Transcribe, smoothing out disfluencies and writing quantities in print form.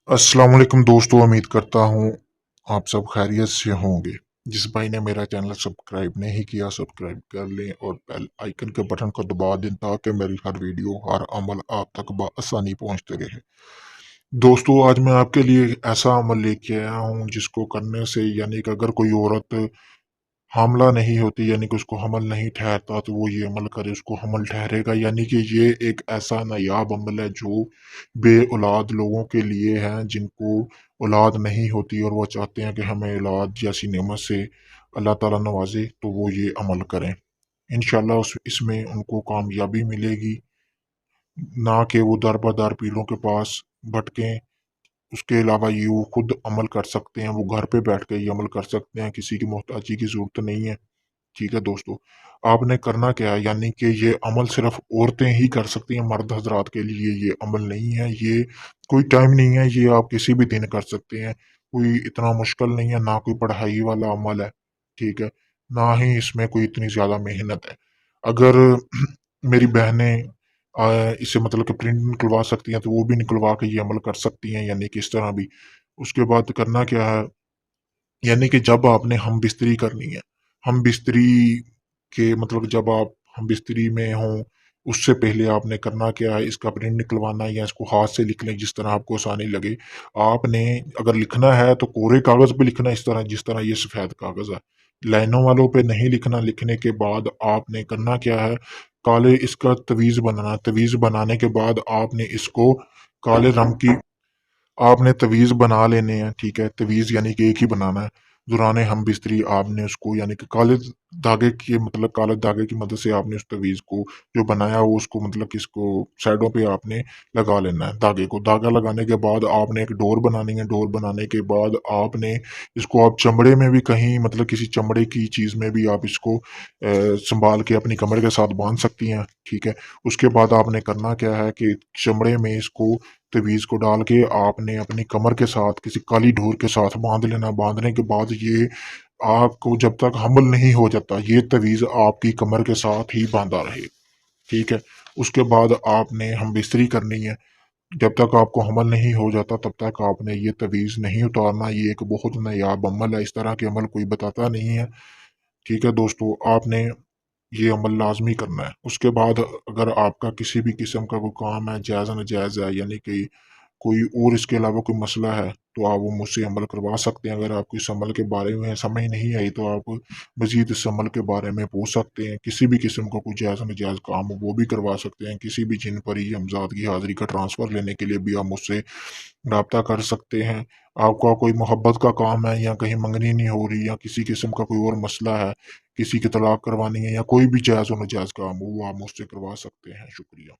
अस्सलाम वालेकुम दोस्तों, उम्मीद करता हूँ आप सब खैरियत से होंगे। जिस भाई ने मेरा चैनल सब्सक्राइब नहीं किया, सब्सक्राइब कर लें और बेल आइकन के बटन को दबा दें ताकि मेरी हर वीडियो, हर अमल आप तक बआसानी पहुँचते रहे। दोस्तों, आज मैं आपके लिए एक ऐसा अमल लेके आया हूँ जिसको करने से यानी कि अगर कोई औरत हामला नहीं होती यानी कि उसको हमल नहीं ठहरता तो वो ये अमल करे उसको हमल ठहरेगा। यानी कि ये एक ऐसा नायाब अमल है जो बे औलाद लोगों के लिए है जिनको औलाद नहीं होती और वो चाहते हैं कि हमें औलाद जैसी नेमत से अल्लाह ताला नवाजे, तो वो ये अमल करें। इंशाल्लाह उस इसमें उनको कामयाबी मिलेगी, ना कि वो दर बदर पीरों के पास भटकें। उसके अलावा ये वो खुद अमल कर सकते हैं, वो घर पे बैठ के ये अमल कर सकते हैं, किसी की मोहताजी की ज़रूरत नहीं है। ठीक है दोस्तों, आपने करना क्या है यानी कि ये अमल सिर्फ़ औरतें ही कर सकती हैं, मर्द हज़रात के लिए ये अमल नहीं है, ये कोई टाइम नहीं है, ये आप किसी भी दिन कर सकते हैं। कोई इतना मुश्किल नहीं है, ना कोई पढ़ाई वाला अमल है, ठीक है? ना ही इसमें कोई इतनी ज़्यादा मेहनत है। अगर मेरी बहनें इसे मतलब कि प्रिंट निकलवा सकती हैं, तो वो भी निकलवा के ये अमल कर सकती हैं यानी कि इस तरह भी। उसके बाद करना क्या है यानी कि जब आपने हम बिस्तरी करनी है, हम बिस्तरी के मतलब जब आप हम बिस्तरी में हों, उससे पहले आपने करना क्या है, इसका प्रिंट निकलवाना है या इसको हाथ से लिख लें जिस तरह आपको आसानी लगे। आपने अगर लिखना है तो कोरे कागज़ पे लिखना है इस तरह जिस तरह ये सफ़ेद कागज़ है। लाइनों वालों पे नहीं लिखना, लिखने के बाद आपने करना क्या है, काले इसका तवीज़ बनाना है, तवीज़ बनाने के बाद आपने इसको काले रंग की आपने तवीज़ बना लेने हैं, ठीक है? तवीज़ यानी कि एक ही बनाना है। दौरान हम बिस्तरी आपने उसको यानी कि काले धागे की मतलब काले धागे की मदद से आपने उस तवीज़ को जो बनाया हो उसको मतलब कि इसको साइडों पे आपने लगा लेना है धागे को। धागा लगाने के बाद आपने एक डोर बनानी है, डोर बनाने के बाद आपने इसको आप चमड़े में भी कहीं मतलब किसी चमड़े की चीज़ में भी आप इसको सँभाल के अपनी कमर के साथ बाँध सकती हैं, ठीक है? उसके बाद आपने करना क्या है कि चमड़े में इसको तवीज़ को डाल के आपने अपनी कमर के साथ किसी काली डोर के साथ बांध लेना। बांधने के बाद ये आपको जब तक हमल नहीं हो जाता ये तवीज़ आपकी कमर के साथ ही बांधा रहे, ठीक है? उसके बाद आपने हम बिस्तरी करनी है। जब तक आपको हमल नहीं हो जाता तब तक आपने ये तवीज़ नहीं उतारना। ये एक बहुत नायाब अमल है, इस तरह के अमल कोई बताता नहीं है, ठीक है दोस्तों? आपने ये अमल लाज़मी करना है। उसके बाद अगर आपका किसी भी किस्म का कोई काम है, जायज़-नाजायज़ है यानी कि कोई और इसके अलावा कोई मसला है, तो आप वो मुझसे अमल करवा सकते हैं। अगर आपको इस अमल के बारे में समझ नहीं आई, तो आप मज़ीद इस अमल के बारे में पूछ सकते हैं। किसी भी किस्म का कोई जायज़-नाजायज़ काम हो, वो भी करवा सकते हैं। किसी भी जिन परी, हमज़ाद की हाज़िरी का ट्रांसफ़र लेने के लिए भी आप मुझसे राब्ता कर सकते हैं। आपका कोई मोहब्बत का काम है या कहीं मंगनी नहीं हो रही या किसी किस्म का कोई और मसला है, किसी की तलाक करवानी है या कोई भी जायज़-व-नाजायज़ काम हो, वो आप मुझसे करवा सकते हैं। शुक्रिया।